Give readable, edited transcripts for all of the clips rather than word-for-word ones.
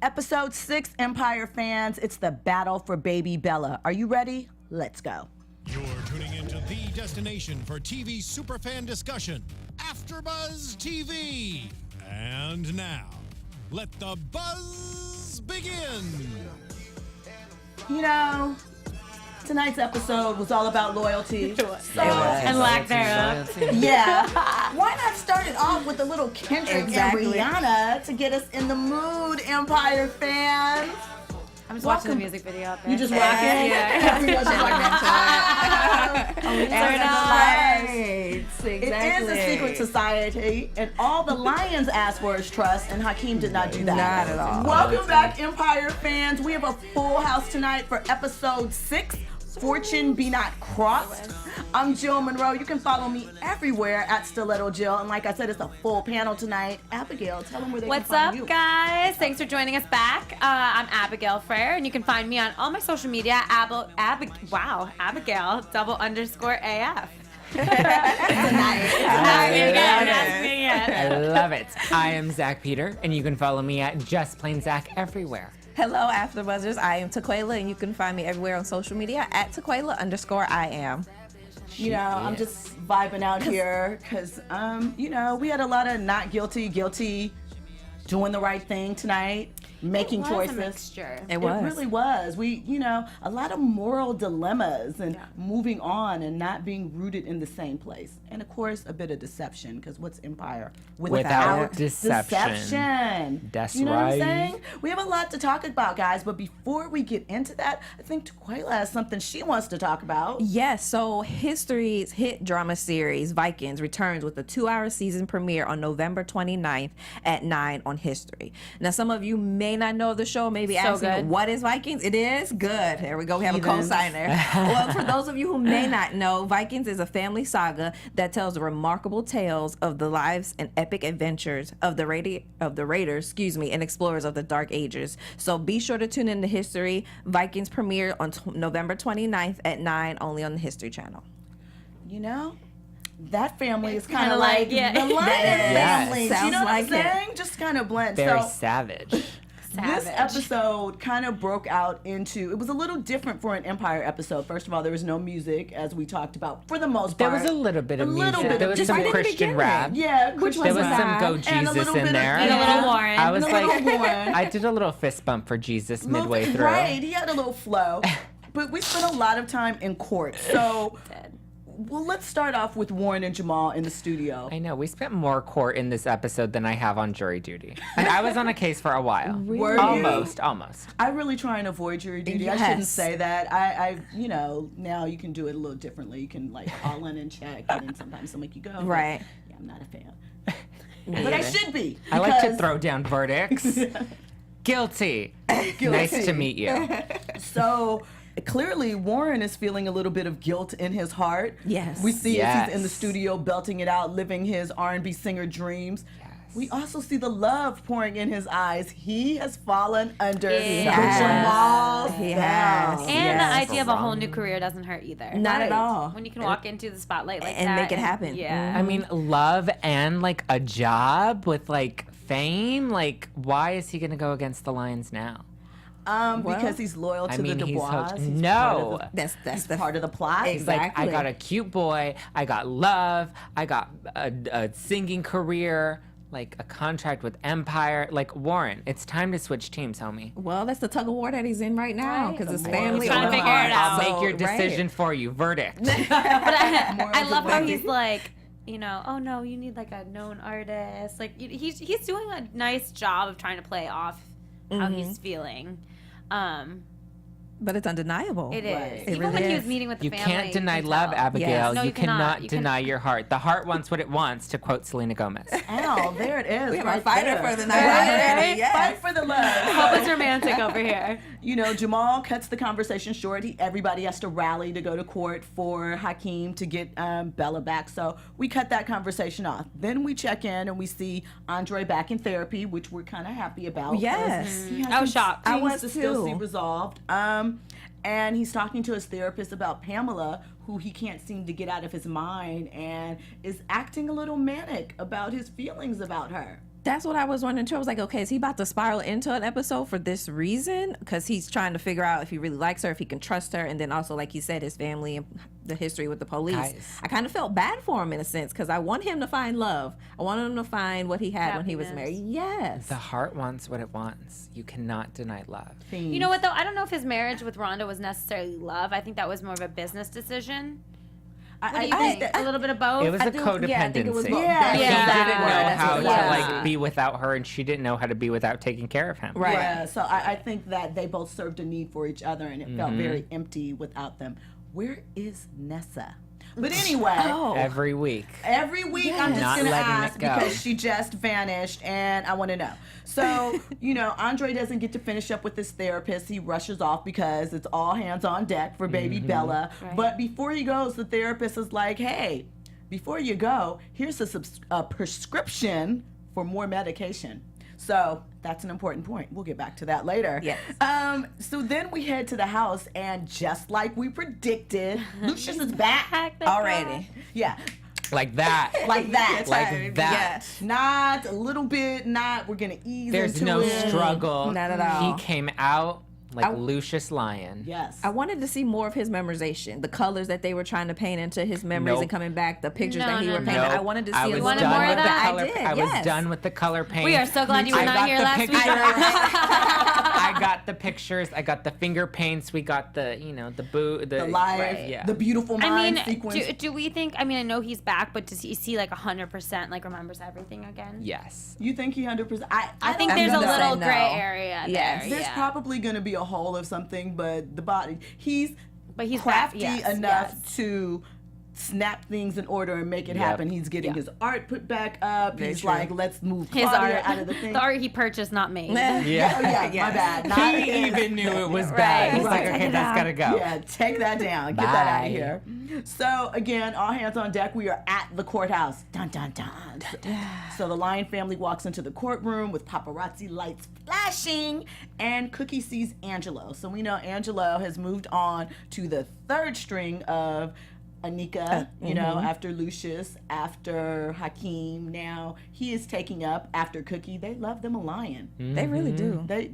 Episode 6, Empire fans, it's the battle for baby Bella. Are you ready? Let's go. You're tuning into the destination for TV superfan discussion, AFTERBUZZ TV. And now, let the buzz begin. You know, tonight's episode was all about loyalty. It was. And lack thereof. Yeah. Why not start it off with a little Kendrick Exactly. and Rihanna to get us in the mood, Empire fans? I'm just watching the music video out there. You just rocking? Yeah. Everyone's just Exactly. It is a secret society, and all the Lions asked for is trust, and Hakeem did not do that. Not at all. Welcome back, Empire fans. We have a full house tonight for episode 6, Fortune Be Not Crost. I'm Jill Munroe. You can follow me everywhere at Stiletto Jill, and like I said, it's a full panel tonight. Abigail, tell them where they What's can find up, you. guys? Thanks for joining us back. I'm Abigail Fraher, and you can find me on all my social media. Abigail _AF. Ask me again. I love it. I am Zack Peter, and you can follow me at Just Plain Zack everywhere. Hello, AfterBuzzers. I am Taquiala, and you can find me everywhere on social media at Taquiala_I am. You know, I'm just vibing out here because, you know, we had a lot of not guilty, doing the right thing tonight, making It was choices. a mixture. It was. It really was. We, you know, a lot of moral dilemmas and moving on and not being rooted in the same place. And of course, a bit of deception, because what's Empire Without deception. deception? That's you know what I'm right. saying? We have a lot to talk about, guys, but before we get into that, I think Taquiala has something she wants to talk about. Yes, so history's hit drama series Vikings returns with a 2-hour season premiere on November 29th at 9 on History. Now, some of you may not know the show, maybe asking, good. what is Vikings? It is good. There we go. We have Heathens. a co-signer. Well, for those of you who may not know, Vikings is a family saga that tells the remarkable tales of the lives and epic adventures of the raiders, and explorers of the Dark Ages. So be sure to tune in to History. Vikings premiere on November 29th at 9, only on the History Channel. You know? That family is kind kinda of like like, yeah. the Lion Yes. family. Sounds You know what like I'm it. saying? Just kind of blend. Very So savage. this episode kind of broke out into, it was a little different for an Empire episode. First of all, there was no music, as we talked about, for the most There part. was a little bit of little music. bit There of was just some right in the Christian beginning. rap. Yeah, Which There was was some sad. Go And a Jesus little in bit of- there. And a little Warren. I was And a little like, Warren. I did a little fist bump for Jesus midway through. Right, he had a little flow. But we spent a lot of time in court. So, well, let's start off with Warren and Jamal in the studio. I know, we spent more court in this episode than I have on jury duty. And I was on a case for a while. Were you? Almost. I really try and avoid jury duty. I Yes. shouldn't say that. I, you know, now you can do it a little differently. You can like call in and check, and then sometimes they'll make you go. But, Right. yeah, I'm not a fan. But I should be. I like to because- throw down verdicts. Guilty. Nice to meet you. So clearly, Warren is feeling a little bit of guilt in his heart. Yes. We see as he's in the Yes. studio belting it out, living his R&B singer dreams. Yes. We also see the love pouring in his eyes. He has fallen under Yes. Jamal's He spell. has. And Yes. the idea of a whole new career doesn't hurt either. Not Right. at all. When you can walk into the spotlight like And that make it happen. Yeah. I mean, love and like a job with like fame. Like, why is he gonna go against the Lions now? Because he's loyal to mean, the he's Dubois. hooked- He's No. That's He's part of the plot. He's like, I Exactly. got a cute boy, I got love, I got a singing career, like a contract with Empire. Like, Warren, it's time to switch teams, homie. Well, that's the tug of war that he's in right now Right. because his The family. He's trying to owns figure it out. I'll So, make your right. decision for you. Verdict. But I love how dilemma. he's like, you know, oh no, you need like a known artist. Like he's doing a nice job of trying to play off how he's feeling. But it's undeniable. It is. Right. It Even really when he is. was meeting with the You family. can't deny you can love, tell. Abigail. Yes. No, you you cannot. cannot You deny your heart. The heart wants what it wants, to quote Selena Gomez. Ow, there it is. We have right a fighter there. for the night Right? already. Yes. Fight for the love. Papa's romantic over here. You know, Jamal cuts the conversation short. Everybody has to rally to go to court for Hakeem to get Bella back. So we cut that conversation off. Then we check in and we see Andre back in therapy, which we're kind of happy about. Yes. He has I was some shocked. things I was to still too. see resolved. And he's talking to his therapist about Pamela, who he can't seem to get out of his mind and is acting a little manic about his feelings about her. That's what I was wondering too. I was like, okay, is he about to spiral into an episode for this reason? Because he's trying to figure out if he really likes her, if he can trust her, and then also, like you said, his family and the history with the police. Guys. I kind of felt bad for him in a sense because I want him to find love. I want him to find what he had when he was Happiness. married. Yes. The heart wants what it wants. You cannot deny love. You know what though? I don't know if his marriage with Rhonda was necessarily love. I think that was more of a business decision. What do you think? A little bit of both. It was a think- codependency. yeah, I think it was both. Yeah. He Yeah. didn't know That's how what to it was. like be without her, and she didn't know how to be without taking care of him. Right. Yeah, so I think that they both served a need for each other, and it felt very empty without them. Where is Nessa? But anyway, Every week. every week I'm just Not going to letting it ask go. because she just vanished, and I want to know. So, Andre doesn't get to finish up with his therapist. He rushes off because it's all hands on deck for baby Bella. Right. But before he goes, the therapist is like, hey, before you go, here's a prescription for more medication. So that's an important point. We'll get back to that later. Yes. So then we head to the house, and just like we predicted, Lucious is back Thank Already. Yeah, Like that. like that. Like that. Not a little bit. Not. We're gonna ease There's into no it. struggle. Not at all. He came out like Lucious Lyon. Yes. I wanted to see more of his memorization, the colors that they were trying to paint into his memories Nope. and coming back, the pictures No, that he no, were no. painting. I Nope. wanted to see I a was little done more with of the that? color. I did, was yes. done with the color paint. We are so glad you were I not got here the last week. I got the pictures. I got the finger paints. We got the, the live, Right. Yeah. the beautiful I mind mean, sequence. do we think? I mean, I know he's back, but does he see like 100% like remembers everything again? Yes. You think he 100%? I think don't there's a know. little no. gray area Yes. there. There's yeah. probably going to be a hole of something, but the body, he's back, crafty yes, enough yes. to snap things in order and make it Yep. happen. He's getting his art put back up. Very He's true. like, let's move His Claudia art, out of the thing. the art he purchased, not made. Oh, yeah, my bad. Not He his. even knew it was Right. bad. He's Right. like, okay, that's gotta go. Yeah, take that down. Get that out Bye. of here. So again, all hands on deck. We are at the courthouse. Dun dun dun. So the Lyon family walks into the courtroom with paparazzi lights flashing, and Cookie sees Angelo. So we know Angelo has moved on to the third string of Anika, after Lucious, after Hakeem. Now he is taking up after Cookie. They love them a lion. They really do. They,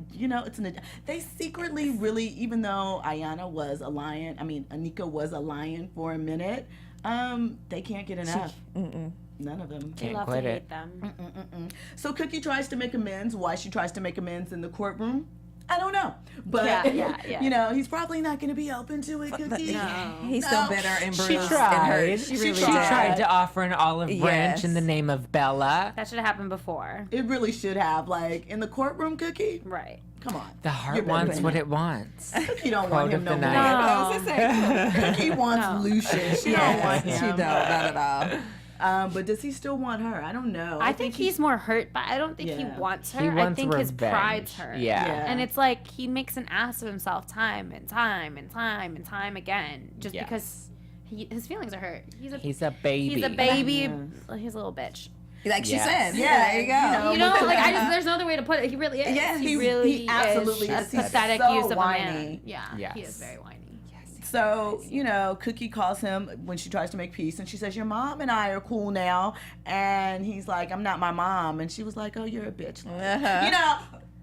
they secretly really, even though Anika was a lion for a minute, they can't get enough. None of them. They Can't love to quit hate it. them. So Cookie tries to make amends. Why she tries to make amends in the courtroom, I don't know. But, Yeah. he's probably not going to be open to it, Cookie. He's still bitter and bruised She and tried. hurt. She really She did. tried to offer an olive branch Yes. in the name of Bella. That should have happened before. It really should have. Like, in the courtroom, Cookie? Right. Come on. The heart You're better wants than what that. it wants. Cookie don't Quote want him of no the more. night. I was gonna say, Cookie wants Lucious. She don't want him. she don't, not at all. But does he still want her? I don't know. I think he's more hurt, but I don't think he Yeah. wants her. He I wants think his revenge. pride's hurt. Yeah. Yeah. And it's like he makes an ass of himself time and time and time and time again just Yes. because his feelings are hurt. He's a baby. He's a baby. Yeah. He's a little bitch. Like she Yes. said. Yeah, There you go. You know, like there's no other way to put it. He really is. Yes, he really he absolutely is. is. A He's pathetic so use of whiny. a man. Yeah, Yes. he is very whiny. So, Cookie calls him when she tries to make peace, and she says, your mom and I are cool now. And he's like, I'm not my mom. And she was like, oh, you're a bitch.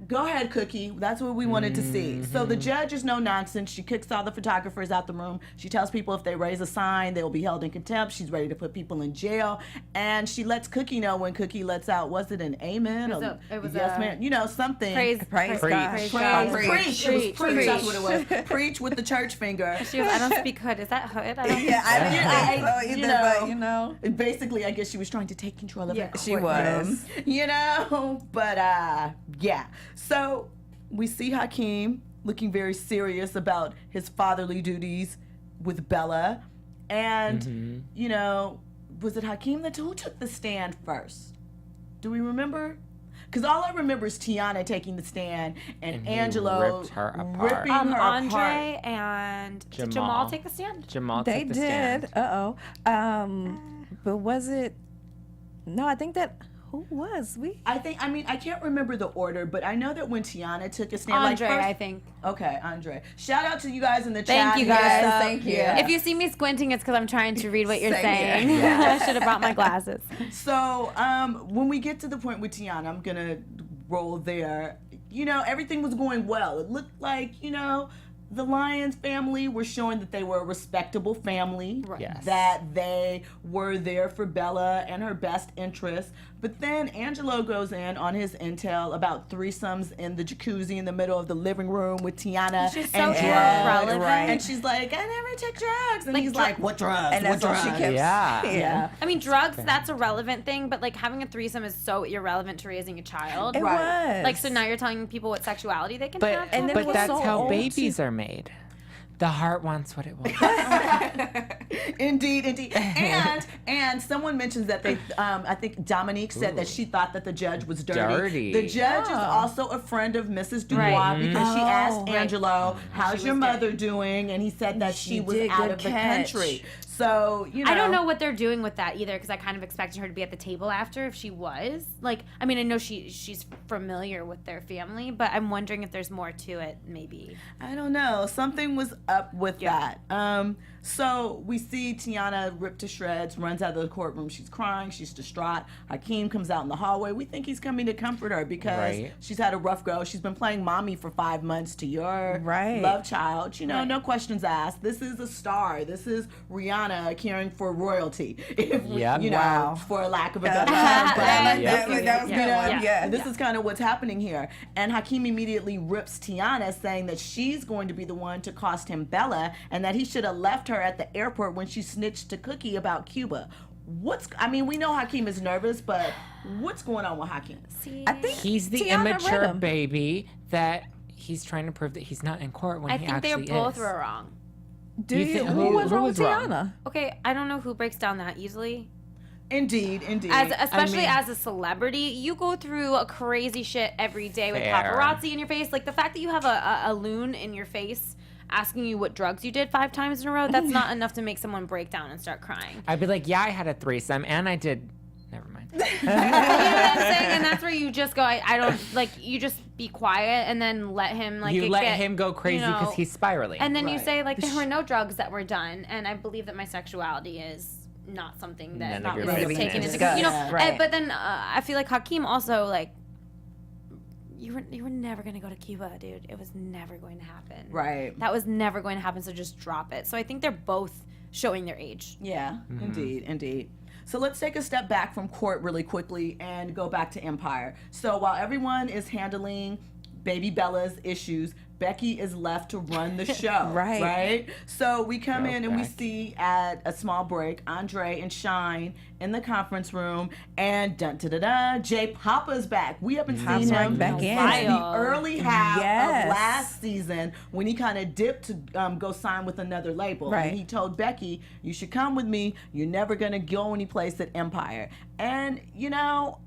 Go ahead, Cookie. That's what we wanted to see. So the judge is no nonsense. She kicks all the photographers out the room. She tells people if they raise a sign, they will be held in contempt. She's ready to put people in jail. And she lets Cookie know when Cookie lets out, was it an amen? It was yes, a man. Something. Praise Preach. God. Praise Preach. God. Preach. It was Preach. preach. That's what it was. Preach with the church finger. She was, I don't speak hood. Is that hood? I don't Yeah, I didn't think so you either, know, but Basically, I guess she was trying to take control of Yeah, her she courtroom, was. But yeah. So we see Hakeem looking very serious about his fatherly duties with Bella, and was it Hakeem who took the stand first? Do we remember? Because all I remember is Tiana taking the stand and he Angelo ripped her apart. ripping her apart. Andre and did Jamal take the stand? Jamal they took the did. stand. But was it? No, I think that. Who was we? I can't remember the order, but I know that when Tiana took a stand, Andre, first, I think. Okay, Andre. Shout out to you guys in the Thank chat. you, guys. Yes, Thank you. Yeah. If you see me squinting, it's because I'm trying to read what you're Same saying. I should have brought my glasses. So when we get to the point with Tiana, I'm gonna roll there. You know, everything was going well. It looked like, you know, the Lyons family were showing that they were a respectable family, Right. Yes. that they were there for Bella and her best interests. But then Angelo goes in on his intel about threesomes in the jacuzzi in the middle of the living room with Tiana She's and so drugs. irrelevant. And she's like, I never took drugs. And Like, he's like, what drugs? And what that's all drugs? she kept Yeah. saying. Yeah. I mean, drugs, that's a relevant thing, but like having a threesome is so irrelevant to raising a child. It Right. was. Like, so now you're telling people what sexuality they can But have? And then it was that's so how old, babies are made. The heart wants what it wants. Indeed. And someone mentions that they, I think Dominique said that she thought that the judge was dirty. Dirty. The judge is also a friend of Mrs. Dubois Right. because she asked right. Angelo, "How's She your was mother doing?" And he said that she was did, out good of the catch. country. So you know, I don't know what they're doing with that either, because I kind of expected her to be at the table after if she was. Like, I mean, I know she's familiar with their family, but I'm wondering if there's more to it, maybe. I don't know. Something was up with that. So we see Tiana ripped to shreds, runs out of the courtroom. She's crying. She's distraught. Hakeem comes out in the hallway. We think he's coming to comfort her because Right. she's had a rough go. She's been playing mommy for 5 months to your Right. love child. You know, no questions asked. This is a star. This is Rihanna caring for royalty. If we, Yep. you know, Wow. for a lack of a better I term. like Yep. that was a good one. Yeah. This is kind of what's happening here. And Hakeem immediately rips Tiana, saying that she's going to be the one to cost him Bella and that he should have left her at the airport when she snitched to Cookie about Cuba. We know Hakeem is nervous, but what's going on with Hakeem? See, I think He's the Tiana read immature him. baby that he's trying to prove that he's not in court when I he think they actually both is. were wrong. Do You you? think- Who who- was who wrong was with wrong? Tiana? Okay, I don't know who breaks down that easily. Indeed. Especially mean- as a celebrity, you go through a crazy shit every day with Fair. paparazzi in your face. Like the fact that you have a loon in your face asking you what drugs you did 5 times in a row, that's not enough to make someone break down and start crying. I'd be like, yeah, I had a threesome and I did. Never mind. You know what I'm saying? And that's where you just go, I don't, like, you just be quiet and then let him, like, you it let get, him go crazy you because know, he's spiraling. And then you Right. say, like, there were no drugs that were done, and I believe that my sexuality is not something that None of your is business. taken into Discussed. you know. Yeah. Right. But then I feel like Hakeem also, like, you were never gonna go to Cuba, dude. It was never going to happen. Right. That was never going to happen. So just drop it. So I think they're both showing their age. Yeah, indeed. So let's take a step back from court really quickly and go back to Empire. So while everyone is handling baby Bella's issues, Becky is left to run the show. Right. So we come in and we Becky. see at a small break Andre and Shine in the conference room, and J Poppa's back. We haven't seen him back in. since the early half Yes. of last season when he kind of dipped to go sign with another label. Right. And he told Becky, "You should come with me. You're never gonna go anyplace at Empire." And you know,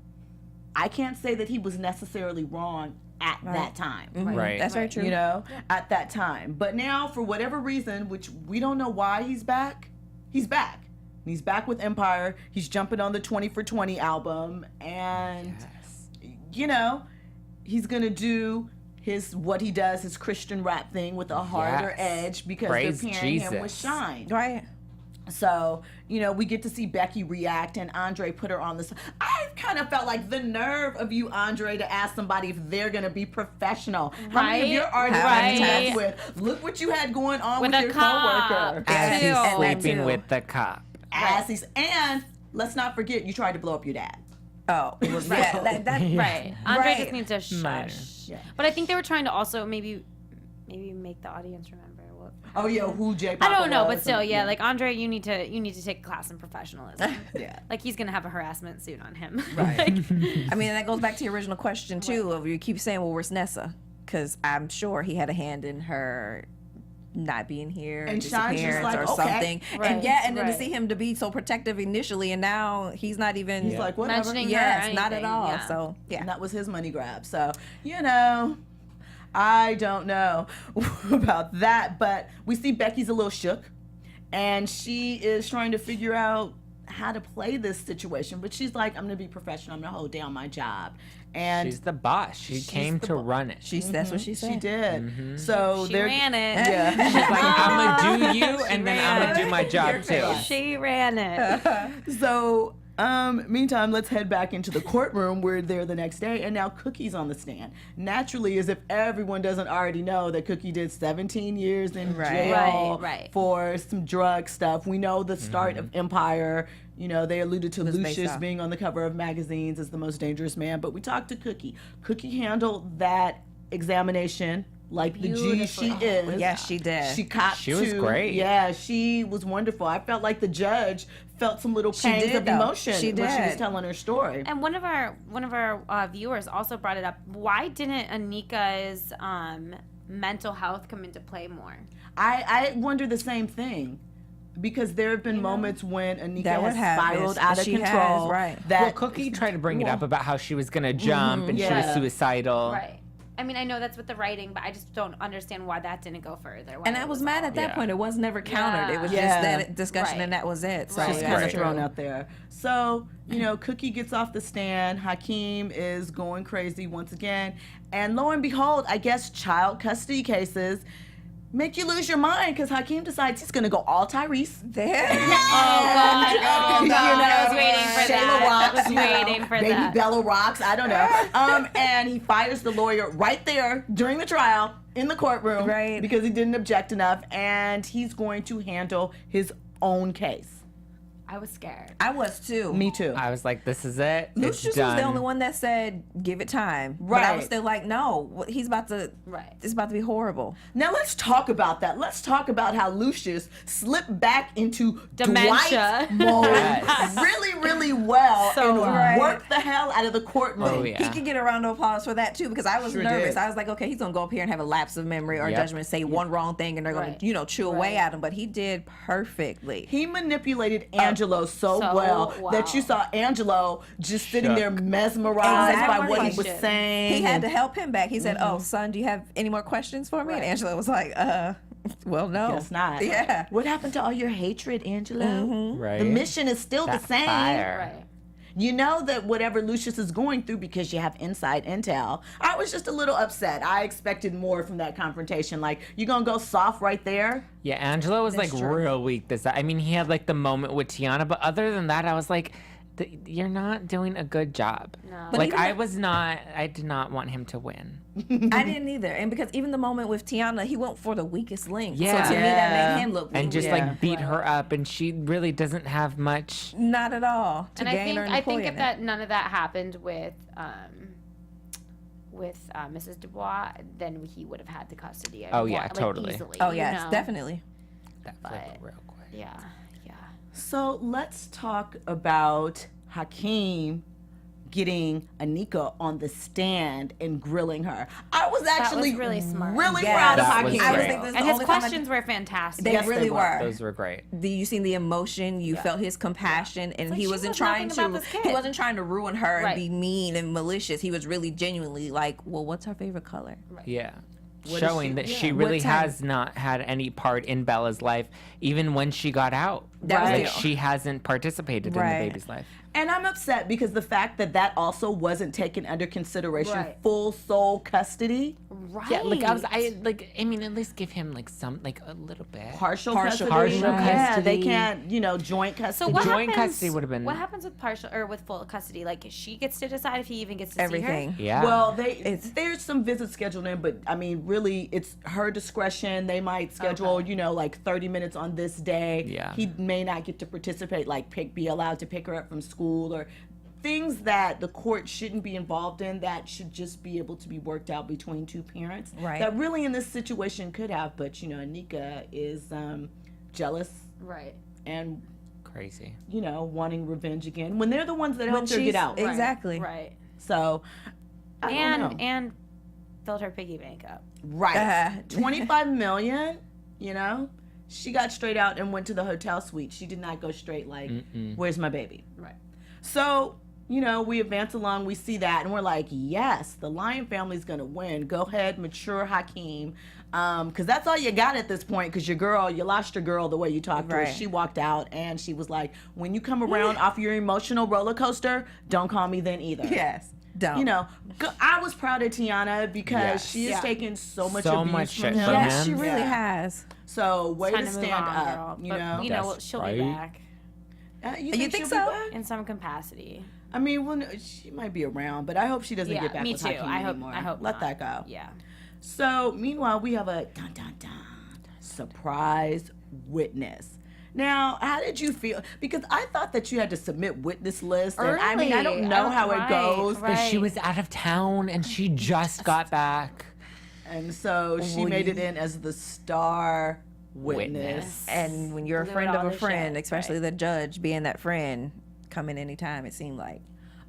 I can't say that he was necessarily wrong at that time. Right. That's very true. You know, at that time. But now, for whatever reason, which we don't know why he's back, he's back. He's back with Empire. He's jumping on the 20 for 20 album. And, you know, he's going to do what he does, his Christian rap thing with a harder Yes. edge because Praise they're pairing him with Jesus. Shine. Right. So, you know, we get to see Becky react and Andre put her on this. I kind of felt like the nerve of you, Andre, to ask somebody if they're going to be professional. How many of your artists Right. have you with? Look what you had going on with, With a your cop. coworker. As Ew. he's And sleeping too. with the cop. And let's not forget, you tried to blow up your dad. Oh, yeah. That, Right. Andre Right. just needs to shush. Minor. Yeah. But I think they were trying to also maybe make the audience remember what. Oh, yeah, who J I Poppa don't know, was but still, and- yeah, like Andre, you need to take a class in professionalism. Yeah. Like he's gonna have a harassment suit on him. Right. I mean, that goes back to your original question too. Of you keep saying, "Well, where's Nessa?" Because I'm sure he had a hand in her not being here, And Shine's just disappearance like, or okay. something. Right, And yeah, and then to right. see him to be so protective initially, and now he's not even. He's like, whatever. Mentioning her or yes, not at anything, all. yeah. So yeah. And that was his money grab. So, you know, I don't know about that. But we see Becky's a little shook. And she is trying to figure out how to play this situation, but she's like, I'm gonna be professional. I'm gonna hold down my job. And She's the boss. She came to run it. That's what she said. she did. So She they're ran it. Yeah. She's like, I'm gonna do you, and then I'm gonna do my job too. She ran it. So, meantime, let's head back into the courtroom. We're there the next day, and now Cookie's on the stand. Naturally, as if everyone doesn't already know that Cookie did 17 years in jail Right. for some drug stuff. We know the start of Empire. You know, they alluded to based Lucious off. being on the cover of magazines as the most dangerous man, but we talked to Cookie. Cookie handled that examination like the G she is. Yes, she did. She copped She was to- great. Yeah, she was wonderful. I felt like the judge felt some little pangs did, of though. emotion She when she was did. telling her story. And one of our viewers also brought it up. Why didn't Anika's mental health come into play more? I wonder the same thing. Because there have been moments when Anika That would has happen. spiraled out of She control. has, right. That Well, Cookie tried to bring it up about how she was gonna jump and she Yeah. was suicidal. Right. I mean, I know that's with the writing, but I just don't understand why that didn't go further. Why And it I was all- mad at that Yeah. point. It was never countered. It was Yeah. just that discussion, Right. and that was it. So Right. She's it's kind of Right. thrown out there. So, you know, Cookie gets off the stand. Hakeem is going crazy once again. And lo and behold, I guess child custody cases make you lose your mind because Hakeem decides he's going to go all Tyrese. there. Oh, God. I was waiting for Shayla that. rocks, I was waiting for Baby that. Bella rocks. I don't know. And he fires the lawyer right there during the trial in the courtroom, Right. because he didn't object enough, and he's going to handle his own case. I was scared. I was too. Me too. I was like, this is it. Lucious It's was done. the only one that said, "Give it time." But I was Right. still like, "No, he's about to. Right. It's about to be horrible." Now let's talk about that. Let's talk about how Lucious slipped back into Dementia. Dwight mode Yes. really, really well, So and right. worked the hell out of the courtroom. Oh, yeah. He could get a round of applause for that too, because I was Sure nervous. did. I was like, okay, he's gonna go up here and have a lapse of memory or Yep. judgment, say one wrong thing, and they're gonna, Right. chew away Right. at him. But he did perfectly. He manipulated Angelo so So well wow. that you saw Angelo just sitting Shook. there mesmerized by Exactly. what he was saying. He had and- to help him back. He said, Mm-hmm. "Oh, son, do you have any more questions for me?" And Right. Angela was like, well, no. Guess not. Yeah. What happened to all your hatred, Angelo? Right. The mission is still That the same. fire. Right. You know that whatever Lucious is going through because you have inside intel. I was just a little upset. I expected more from that confrontation. Like, you gonna go soft right there? Yeah, Angelo was like true. real weak. I mean, he had like the moment with Tiana, but other than that, I was like, you're not doing a good job. No. But Like even I did not want him to win. I didn't either. And because even the moment with Tiana, he went for the weakest link. Yeah. So to me, that made him look And weak. just Yeah. like beat her up, and she really doesn't have much. Not at all. To And I gain think or I think employ if in that none of that happened with Mrs. Dubois, then he would have had the custody. Oh, yeah, like, totally. Easily, Oh you yes, know? definitely. That But- flip real quick. Yeah, yeah. So let's talk about Hakeem getting Anika on the stand and grilling her. I was actually really smart. really Yes. proud of That was Hakeem. I was great. thinking this is And the his only time I- questions were fantastic. They Yes, really they were. were. Those were great. You seen the emotion, you felt his compassion, and like he she wasn't knows trying nothing about to. this kid. He wasn't trying to ruin her and Right. be mean and malicious. He was really genuinely like, "Well, what's her favorite color?" Yeah. What is Showing she- that yeah. she really What type? has not had any part in Bella's life, even when she got out. That was Like the- she hasn't participated in Right. the baby's life. And I'm upset because the fact that that also wasn't taken under consideration, Right. full soul custody, Right. Yeah, I mean, at least give him like a little bit. partial Partial custody. custody. Yeah, they Custody. can't, joint So custody. what Joint happens? custody would have been- What happens with partial or with full custody? Like she gets to decide if he even gets to Everything. see her. Yeah. Well, It's- there's some visits scheduled in, but I mean, really, it's her discretion. They might schedule, like 30 minutes on this day. Yeah. He may not get to participate, like be allowed to pick her up from school or things that the court shouldn't be involved in that should just be able to be worked out between two parents. Right. That really in this situation could have, but Anika is jealous Right. and Crazy. wanting revenge again when they're the ones that helped her she's- get out. Right. Exactly. Right. So I don't know. And filled her piggy bank up. Right. 25 million, she got straight out and went to the hotel suite. She did not go straight like, where's my baby? Right. So we advance along, we see that, and we're like, yes, the Lyon family's gonna win. Go ahead, mature Hakeem. Because that's all you got at this point, because you lost your girl the way you talked to her. Right. She walked out, and she was like, when you come around off your emotional roller coaster, don't call me then either. Yes. Don't. I was proud of Tiana because Yes. she has taken so much So abuse much from shit him. from Yes, him. she really Yeah. has. So way Time to to move stand on, up, girl. you But, know. That's she'll right. be back You think she'll be so? back? in some capacity. I mean, well, no, she might be around, but I hope she doesn't Yeah, get back me with too. Hakeem I anymore. hope Let not. that go. Yeah. So, meanwhile, we have a surprise witness. Now, how did you feel? Because I thought that you had to submit witness list. And I mean, I don't Early. know how it Right, goes. right. But she was out of town and she just got back. And so she made it in as the star witness. And when you're a Delivered friend all of a the friend, shit, especially right. the judge being that friend, come in anytime, it seemed like.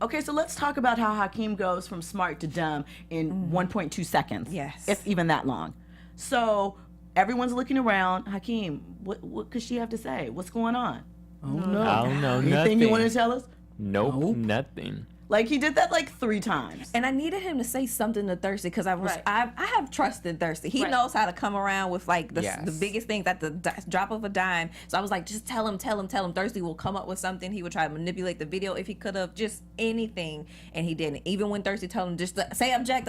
Okay, so let's talk about how Hakeem goes from smart to dumb in 1.2 seconds. Yes. If even that long. So everyone's looking around. Hakeem, what could she have to say? What's going on? Oh, no. Oh, no, Anything nothing. you want to tell us? Nope, nothing. Like, he did that like 3 times. And I needed him to say something to Thirsty because I have trust in Thirsty. He Right. knows how to come around with like the Yes. biggest things at the drop of a dime. So I was like, just tell him. Thirsty will come up with something. He would try to manipulate the video if he could have, just anything. And he didn't. Even when Thirsty told him just to say object,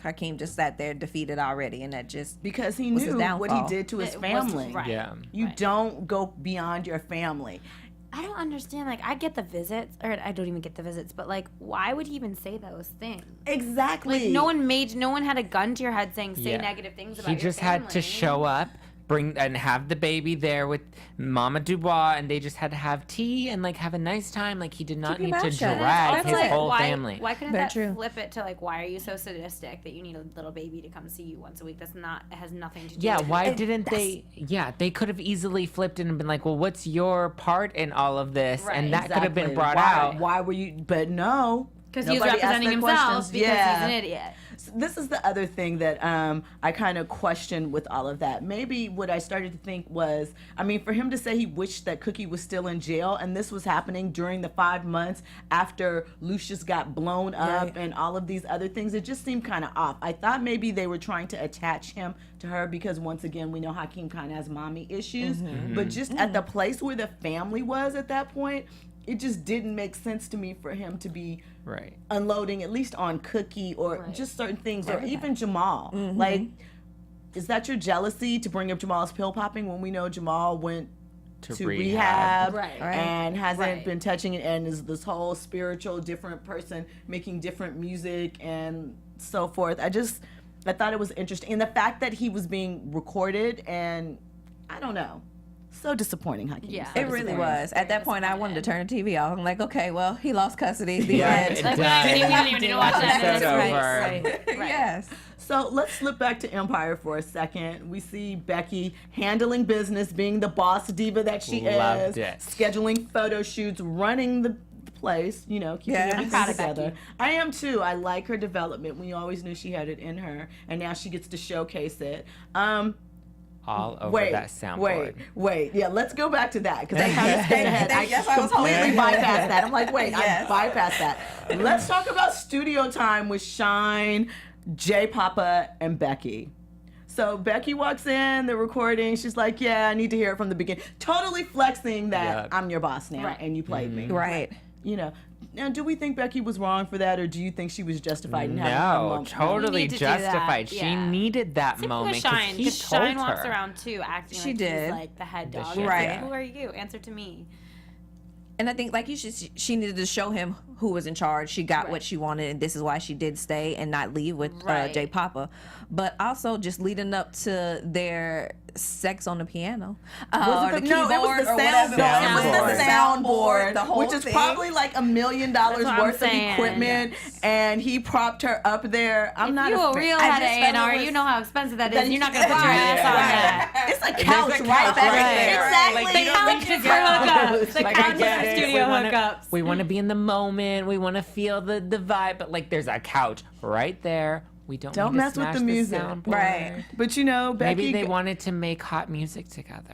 Hakeem just sat there defeated already. And that just, Because he was his knew what he downfall. did to his It was- family. right. Yeah. You Right. don't go beyond your family. I don't understand. Like, I get the visits, or I don't even get the visits, but like, why would he even say those things? Exactly. Like, no one had a gun to your head saying say Yeah. negative things about He your just had to family. show up, bring and have the baby there with Mama Dubois, and they just had to have tea and like have a nice time. Like he did not your need to mouth shut. drag Also, his like, whole why, family. Why couldn't Very that true. flip it to like, why are you so sadistic that you need a little baby to come see you once a week? It has nothing to do Yeah, with why it. didn't they? Yeah, they could have easily flipped it and been like, "Well, what's your part in all of this?" Right, and that could have been Exactly. brought why, out. Why were you? But no. Because he was Nobody asked representing the himself questions. because Yeah. he's an idiot. This is the other thing that I kind of questioned with all of that. Maybe what I started to think was, I mean, for him to say he wished that Cookie was still in jail, and this was happening during the 5 months after Lucious got blown up Right. and all of these other things, it just seemed kind of off. I thought maybe they were trying to attach him to her because, once again, we know Hakeem kind of has mommy issues. But just at the place where the family was at that point, it just didn't make sense to me for him to be Right. unloading at least on Cookie or Right. just certain things, or even Jamal. Like, is that your jealousy to bring up Jamal's pill popping when we know Jamal went to rehab Right. and hasn't Right. been touching it and is this whole spiritual different person making different music and so forth? I thought it was interesting, and the fact that he was being recorded, and I don't know. So disappointing, Hakeem. Yeah. So it really disappointing. was. At that point, I wanted to turn the TV off. I'm like, okay, well, he lost custody. The Yeah. end. Like, we Done. don't even need to watch that. Episode That's over. right. Yes. So let's slip back to Empire for a second. We see Becky handling business, being the boss diva that she Loved is, it. scheduling photo shoots, running the place, keeping Yeah. I'm everything proud of together. Becky. I am too. I like her development. We always knew she had it in her, and now she gets to showcase it. All over that soundboard. Wait. Yeah, let's go back to that because I kind of stayed ahead. I Yes, I was hoping. completely bypassed that. I'm like, wait, Yes. I bypassed that. Let's talk about studio time with Shine, J Poppa, and Becky. So Becky walks in, the recording. She's like, yeah, I need to hear it from the beginning. Totally flexing that Yep. I'm your boss now, Right. and you played me. Right. Now, do we think Becky was wrong for that, or do you think she was justified in having her No, moment? totally You need to do that, justified. She yeah. needed that Same moment with because Shine, he because told Shine walks her. around too, acting She like did. he's like the head dog. shit, It's like, Right. who are you? Answer to me. And I think, like she needed to show him who was in charge. She got what Right. she wanted, and this is why she did stay and not leave with Right. J Poppa. But also just leading up to their sex on the piano, or No, it was the or whatever. soundboard. It was the soundboard, the whole which is thing. probably like $1 million That's what I'm worth of saying. equipment, and he propped her up there. I'm If not you a a fan. real I head just of felt A&R, it was- you know how expensive that Then is. You're not gonna put your right, ass on that. It's a There's couch a right couch back right there. there. Exactly. Like, The you don't couch need is to for go. hookups. The Like, couch I is get for it. studio hookups. We want to be in the moment. We want to feel the vibe. But like, there's a couch right there We don't Don't need to mess with smash the music. soundboard. Right. But you know, Becky. Maybe they wanted to make hot music together.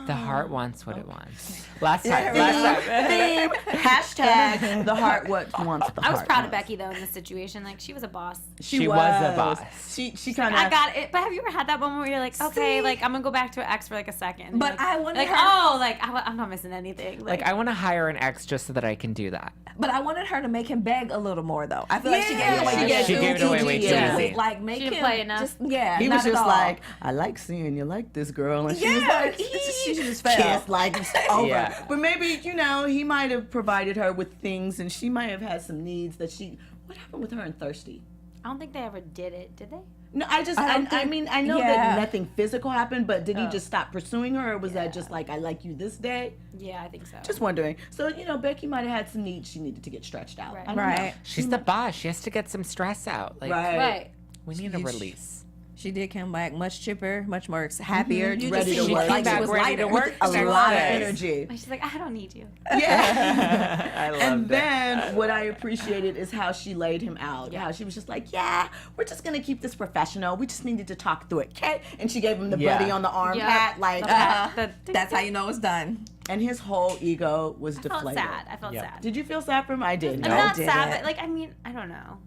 The heart wants what it wants. Last Theme, time. hashtag the heart what wants the heart. I was proud of wants. Becky though in this situation. Like she was a boss. She was a boss. She kind of. I got it. But have you ever had that moment where you're like, okay, like I'm gonna go back to an ex for like a second. But like, I wanted like, her- oh, like I'm not missing anything. Like, I want to hire an ex just so that I can do that. But I wanted her to make him beg a little more, though. I feel like she gave Yeah, it away. she just gave too it away way too easy. easy. Like make She didn't him play enough. just He was not at just all. like, I like seeing you like this girl, and she was Yeah, like, she just fell. kiss, like it's over. Yeah. But maybe he might have provided her with things, and she might have had some needs that she. What happened with her and Thirsty? I don't think they ever did it. Did they? No, I don't I think- mean, I know yeah. that nothing physical happened, but did he just stop pursuing her, or was that just like, I like you this day? Yeah, I think so. Just wondering. So, Becky might have had some needs she needed to get stretched out. Right. I don't know. Right. She's the boss. She has to get some stress out. Like, right. we need a release. She did come back much chipper, much more happier. You Ready just to see work. like She she came was back ready lighter. to work. A Next lot of day. energy. She's like, I don't need you. Yeah. I love And that. then what I appreciated is how she laid him out. How she was just like, yeah, we're just going to keep this professional. We just needed to talk through it, okay? And she gave him the Yeah. buddy on the arm Yep. pat. Like, The pat. That's how you know it's done. and his whole ego was I felt deflated. sad. I felt Yep. sad. Did you feel sad for him? I did. I'm No. not didn't. sad, but like, I mean, I don't know.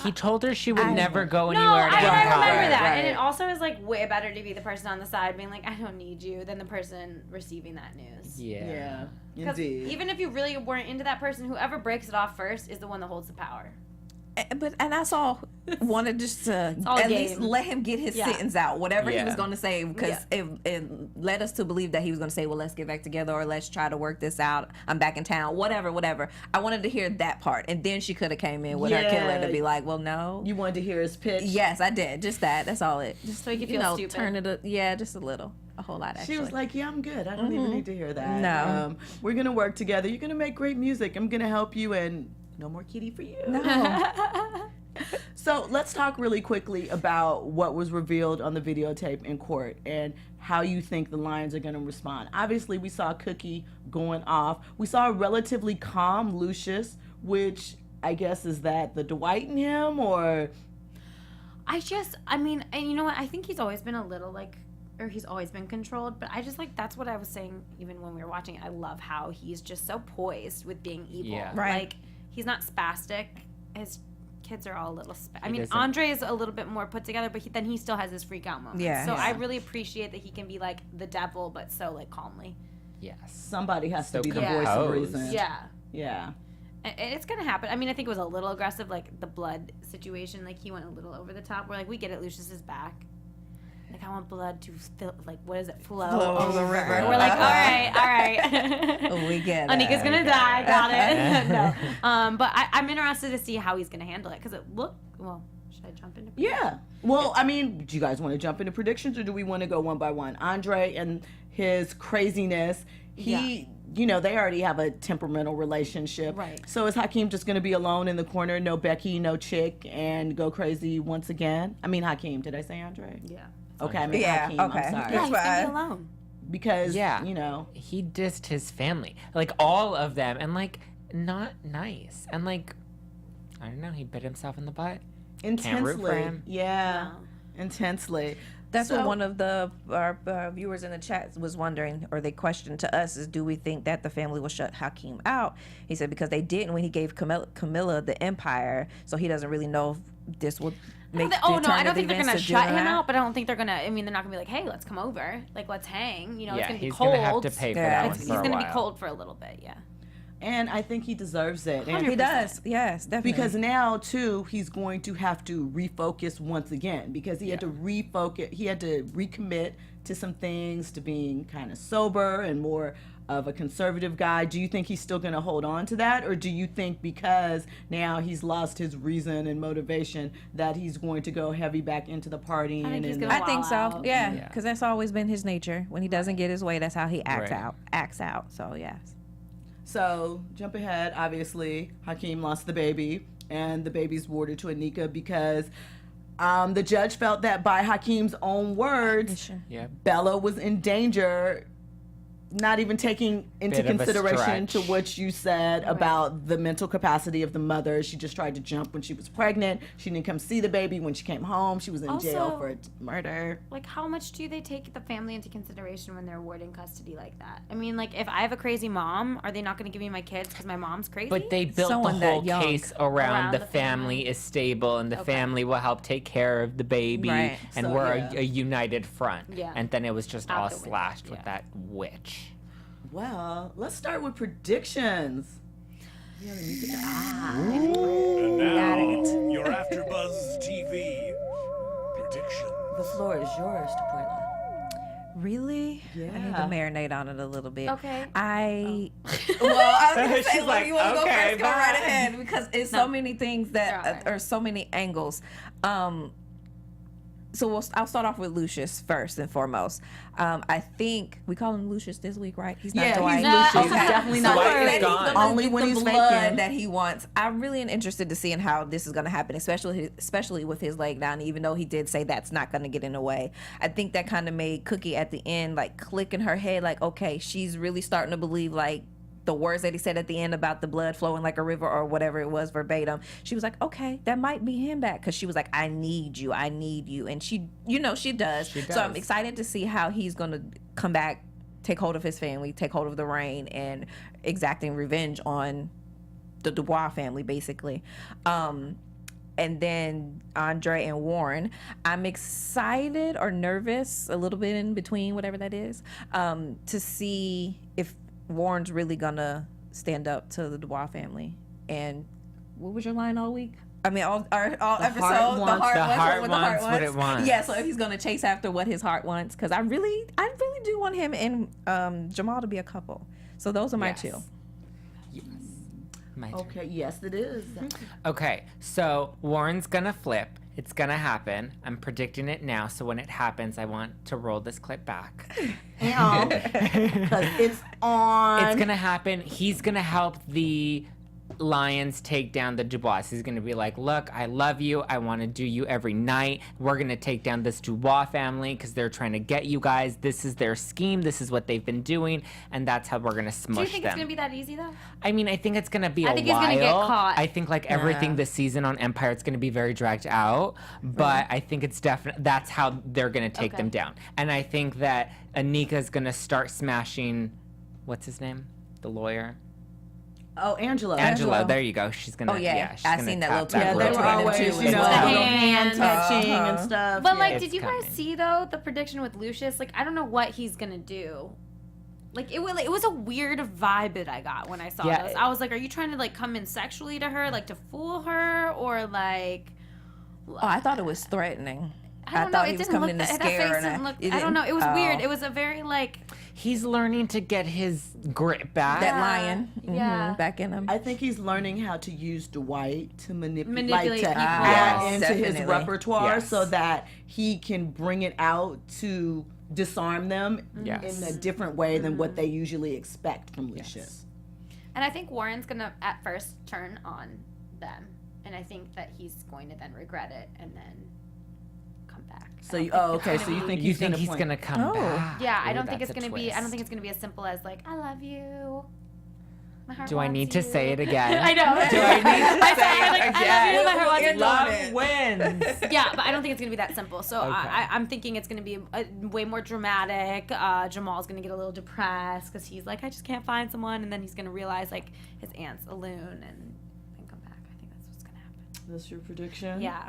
He told her she would never go No, anywhere. I remember Right, that. right. And it also is like way better to be the person on the side being like, I don't need you, than the person receiving that news. Yeah, Because indeed. even if you really weren't into that person, whoever breaks it off first is the one that holds the power. And I saw wanted just to all a at least game. let him get his Yeah. sentence out, whatever he Yeah. was going to say, because it led us to believe that he was going to say, well, let's get back together, or let's try to work this out. I'm back in town, whatever. I wanted to hear that part, and then she could have came in with her killer to be like, well, no. You wanted to hear his pitch? Yes, I did. Just that. That's all it. Just So you could feel stupid. turn it. Just a little, a whole lot. Actually, She was like, yeah, I'm good. I don't even need to hear that. No. We're going to work together. You're going to make great music. I'm going to help you, and no more kitty for you. no. So let's talk really quickly about what was revealed on the videotape in court and how you think the Lyons are going to respond. Obviously, we saw Cookie going off. We saw a relatively calm Lucious, which I guess is that the Dwight in him, or I mean, and you know what? I think he's always been a little like, or he's always been controlled, but I just like, that's what I was saying even when we were watching it. I love how he's just so poised with being evil. Yeah. Right. Like, he's not spastic. His kids are all a little I mean, doesn't- Andre is a little bit more put together, but then he still has his freak out moments. Yeah. So Yeah. I really appreciate that he can be like the devil, but so like calmly. Yes. somebody has So to be the composed. voice of reason. Yeah. Yeah. And it's gonna happen. I mean, I think it was a little aggressive, like the blood situation. Like he went a little over the top. We're like, we get it. Lucius is back. Like I want blood to fill, like what is it, flow over the river. We're like, all right. We get it. Anika's gonna die. Got it. No. But I'm interested to see how he's gonna handle it because it looked. Well, should I jump into? Yeah. Well, I mean, do you guys want to jump into predictions, or do we want to go one by one? Andre and his craziness. They already have a temperamental relationship. Right. So is Hakeem just going to be alone in the corner, no Becky, no chick, and go crazy once again? I mean, Hakeem. Did I say Andre? Yeah. Okay, I mean Yeah, Hakeem. okay. I'm sorry. Yeah, he's gonna fine. be alone. Because, Yeah. He dissed his family, like all of them, and like not nice, and like I don't know. He bit himself in the butt. Can't root for intensely. him. Yeah. Intensely. That's So- what one of our viewers in the chat was wondering, or they questioned to us, is do we think that the family will shut Hakeem out? He said because they didn't when he gave Camilla the Empire, so he doesn't really know if this will make I don't think they're events gonna to shut do him that. out, but I don't think they're gonna. I mean, they're not gonna be like, "Hey, let's come over. Like, let's hang." You know, it's Yeah, gonna be he's cold. gonna have to pay for Yeah. that one He's for a gonna be while. cold for a little bit. Yeah. And I think he deserves it. And He does, yes, definitely. because now too he's going to have to refocus once again, because he had to refocus, he had to recommit to some things, to being kind of sober and more of a conservative guy. Do you think he's still going to hold on to that, or do you think because now he's lost his reason and motivation that he's going to go heavy back into the partying? I think he's and gonna I think so. Wow. Yeah, Yeah. because that's always been his nature. When he doesn't get his way, that's how he acts Right. out. So yes. So, jump ahead, obviously, Hakeem lost the baby, and the baby's warded to Anika because the judge felt that by Hakeem's own words, Yeah. Bella was in danger not even taking into Bit of a consideration to stretch. what you said about the mental capacity of the mother. She just tried to jump when she was pregnant. She didn't come see the baby when she came home. She was in jail Also- for murder. Like, how much do they take the family into consideration when they're awarding custody like that? I mean, like, if I have a crazy mom, are they not going to give me my kids because my mom's crazy? But they built Someone the whole that young. case around the the family family. is stable and the Okay. family will help take care of the baby Right. and So, we're yeah. a united front. Yeah. And then it was just all Out the window, slashed with yeah. that witch. Well, let's start with predictions. Yeah, the music. And now, your AfterBuzz TV prediction. The floor is yours, Taquiala. Really? I need to Yeah. marinate on it a little bit. Okay. Well, I was gonna say, She's like, you want to okay, go first? Go right bye. ahead, because it's so many things that Alright. are so many angles. So I'll start off with Lucious first and foremost. I think we call him Lucious this week, right? He's not Yeah, Dwight. he's Lucious. Okay. He's definitely So not Dwight Dwight. is He's gone. gonna Only get when the he's blood vacant. that he wants. I'm really interested to seeing how this is going to happen, especially with his leg down. Even though he did say that's not going to get in the way, I think that kind of made Cookie at the end like click in her head, like okay, she's really starting to believe like the words that he said at the end about the blood flowing like a river or whatever it was verbatim. She was like, okay, that might be him back, because she was like, I need you, and she, she does. So I'm does. excited to see how he's going to come back, take hold of his family, take hold of the reign, and exacting revenge on the Dubois family, basically. And then Andre and Warren, I'm excited or nervous, a little bit in between, whatever that is, to see if Warren's really gonna stand up to the Dubois family. And what was your line all week? I mean, all episode. heart wants- the heart what wants what it wants. Yeah, so if he's gonna chase after what his heart wants, because I really do want him and Jamal to be a couple. So those are my Yes. two. My turn. Okay, yes, it is. Okay, so Warren's gonna flip. It's gonna happen. I'm predicting it now, so when it happens, I want to roll this clip back. Because it's on. It's gonna happen. He's gonna help the Lions take down the Dubois. He's gonna be like, look, I love you. I want to do you every night. We're gonna take down this Dubois family because they're trying to get you guys. This is their scheme. This is what they've been doing, and that's how we're gonna smush Do you think them. it's going to be that easy, though? I mean, I think it's gonna be I a think he's while. gonna get caught. I think like everything this season on Empire, it's gonna be very dragged out. But I think it's definitely that's how they're gonna take Okay. them down. And I think that Anika's gonna start smashing. What's his name? The lawyer. Oh, Angela. Angela. There you go. She's gonna. Oh, yeah. she's I gonna seen that tap little Yeah, tweet they Rotate were them always, too, you as know, well. little Hand. hand touching and stuff. But, yeah. like, It's did you coming. guys see, though, the prediction with Lucius? Like, I don't know what he's going to do. Like, it was a weird vibe that I got when I saw Yeah, this. I was like, are you trying to, like, come in sexually to her, like, to fool her? Or, like... Oh, I thought it was threatening. I don't know. thought It he was didn't coming look in to that face scare her. didn't and look. it I don't know. It was didn't- weird. oh. It was a very like. He's learning to get his grip back. That Yeah. lion Yeah. back in him. I think he's learning how to use Dwight to manipulate Manipulate to people. add Yes, into his definitely. repertoire Yes. so that he can bring it out to disarm them Yes. in a different way than what they usually expect from Lucius. And I think Warren's gonna at first turn on them, and I think that he's going to then regret it and then come back. So, so you think You he's think gonna he's point- gonna come Oh. back? Yeah, I Ooh, don't think that's it's a gonna be. I don't twist. think it's gonna be as simple as like I love you. My heart Do I wants need to you." say it again? I know. Do I need to I say said, it like, again? I love you. My heart wants you. Love wins. Yeah, but I don't think it's gonna be that simple. So Okay. I'm thinking it's gonna be way more dramatic. Jamal's gonna get a little depressed because he's like, I just can't find someone, and then he's gonna realize like his aunt's a loon and then come back. I think that's what's gonna happen. That's your prediction? Yeah.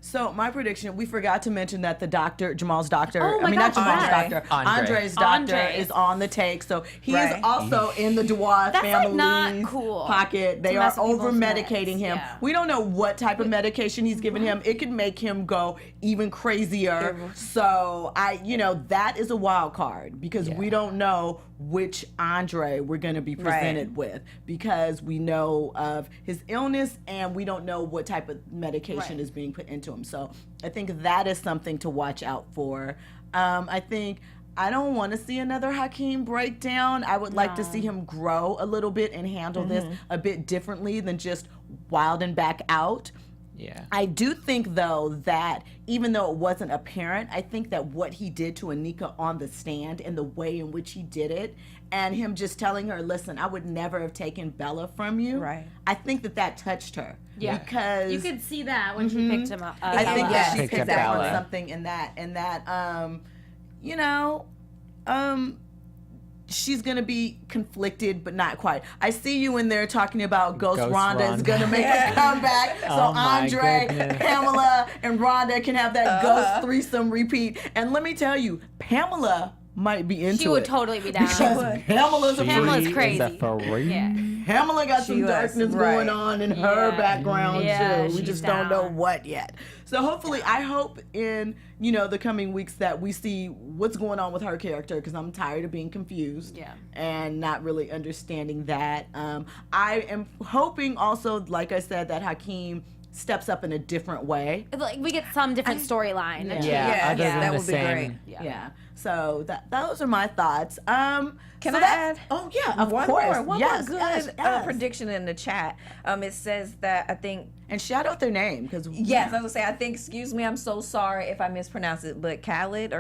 So my prediction, we forgot to mention that the doctor, Jamal's doctor, Oh my not God, Jamal's yes. doctor, Andre. Andre's doctor Andre. is on the take. So he Right. is also in the Dubois That's, like, not family's cool pocket. They to are mess with people's over medicating meds. him. Yeah. We don't know what type of medication he's giving him. It could make him go even crazier. So that is a wild card because we don't know which Andre we're going to be presented with because we know of his illness and we don't know what type of medication Right. is being put into him. So I think that is something to watch out for. I don't want to see another Hakeem breakdown. I would like to see him grow a little bit and handle this a bit differently than just wild and back out. Yeah. I do think, though, that even though it wasn't apparent, I think that what he did to Anika on the stand and the way in which he did it, and him just telling her, listen, I would never have taken Bella from you. Right. I think that touched her. Yeah. Because You could see that when she picked him up. I think that she Picked picked up up on Bella. something in that, she's gonna be conflicted, but not quite. I see you in there talking about Ghost Rhonda is Rhonda. gonna make a comeback, so Oh my Andre, goodness. Pamela, and Rhonda can have that Ghost threesome repeat. And let me tell you, Pamela might be into it. She would totally be down. Because Pamela's a Pamela's freak. crazy. Is a freak. Yeah. Pamela got some She was, darkness right. going on in her Yeah. background Yeah, too. We she's just don't know down. what yet. So hopefully, I hope in the coming weeks that we see what's going on with her character, because I'm tired of being confused. Yeah. And not really understanding that. I am hoping also, like I said, that Hakeem steps up in a different way. Like we get some different storyline. Yeah. Yeah, other than that the would be same. great. Yeah. So those are my thoughts. Can so I that's- add? Oh yeah, of One course. more. One yes, more yes, good yes. prediction in the chat. It says that I think. And shout out their name, because Yes, I was gonna say, I think, excuse me, I'm so sorry if I mispronounce it, but Khaled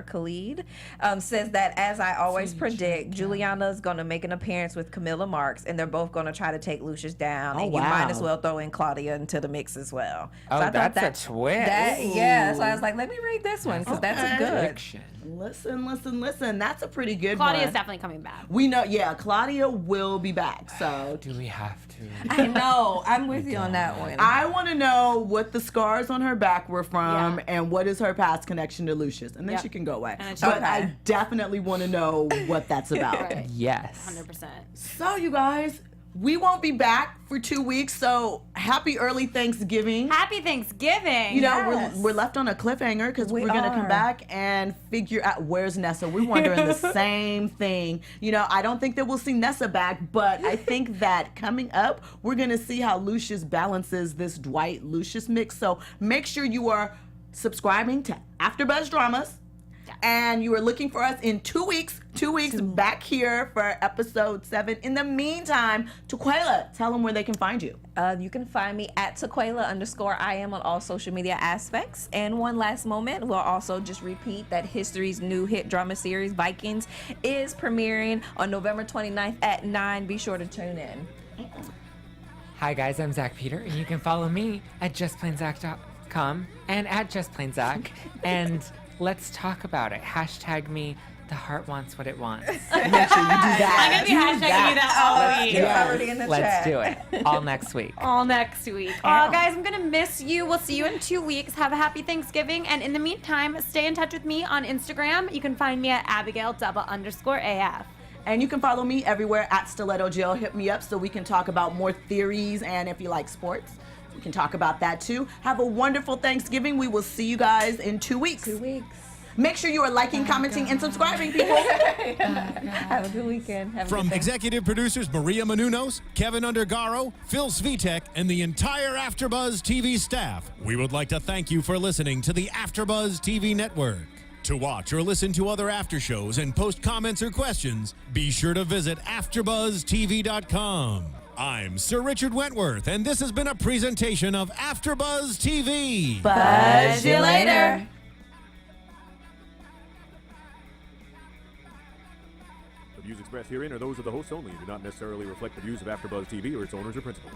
says that, as I always predict, Juliana is gonna make an appearance with Camilla Marks, and they're both gonna try to take Lucious down. Oh, and you might wow. as well throw in Claudia into the mix as well. Oh, I thought that's a twist. Yeah, so I was like, let me read this one, because that's a good. Prediction. Listen. That's a pretty good Claudia's one. definitely coming back. We know, yeah, Claudia will be back. So Do we have to? I know, I'm with you on that one. I want to know what the scars on her back were from Yeah. and what is her past connection to Lucious. And then Yep. she can go away. And then she But can- I definitely want to know what that's about. Right. Yes. 100%. So, you guys, we won't be back for 2 weeks. So, happy early Thanksgiving. Happy Thanksgiving. You know, Yes. we're left on a cliffhanger because We we're going to come are. back and figure out where's Nessa. We're wondering the same thing. You know, I don't think that we'll see Nessa back, but I think that coming up, we're going to see how Lucious balances this Dwight Lucious mix. So make sure you are subscribing to AfterBuzz Dramas. And you are looking for us in 2 weeks. 2 weeks back here for episode 7. In the meantime, Taquiala, tell them where they can find you. You can find me at Taquiala_IM on all social media aspects. And one last moment, we'll also just repeat that History's new hit drama series, Vikings, is premiering on November 29th at 9. Be sure to tune in. Hi guys, I'm Zack Peter, and you can follow me at justplainzack.com and at justplainzack. And let's talk about it. Hashtag me. The heart wants what it wants. Make sure you do that. I'm going to be hashtagging you that all week. It's already in the Let's chat. do it. All next week. All next week. Guys, I'm going to miss you. We'll see you in 2 weeks. Have a happy Thanksgiving. And in the meantime, stay in touch with me on Instagram. You can find me at Abigail_AF. And you can follow me everywhere at Stiletto Jill. Hit me up so we can talk about more theories. And if you like sports, we can talk about that too. Have a wonderful Thanksgiving. We will see you guys in 2 weeks. 2 weeks. Make sure you are liking, commenting, and subscribing, people. Have a good weekend. Have a From good executive producers Maria Menounos, Kevin Undergaro, Phil Svitek, and the entire AfterBuzz TV staff, we would like to thank you for listening to the AfterBuzz TV network. To watch or listen to other after shows and post comments or questions, be sure to visit AfterBuzzTV.com. I'm Sir Richard Wentworth, and this has been a presentation of AfterBuzz TV. Buzz you later. The views expressed herein are those of the hosts only and do not necessarily reflect the views of AfterBuzz TV or its owners or principals.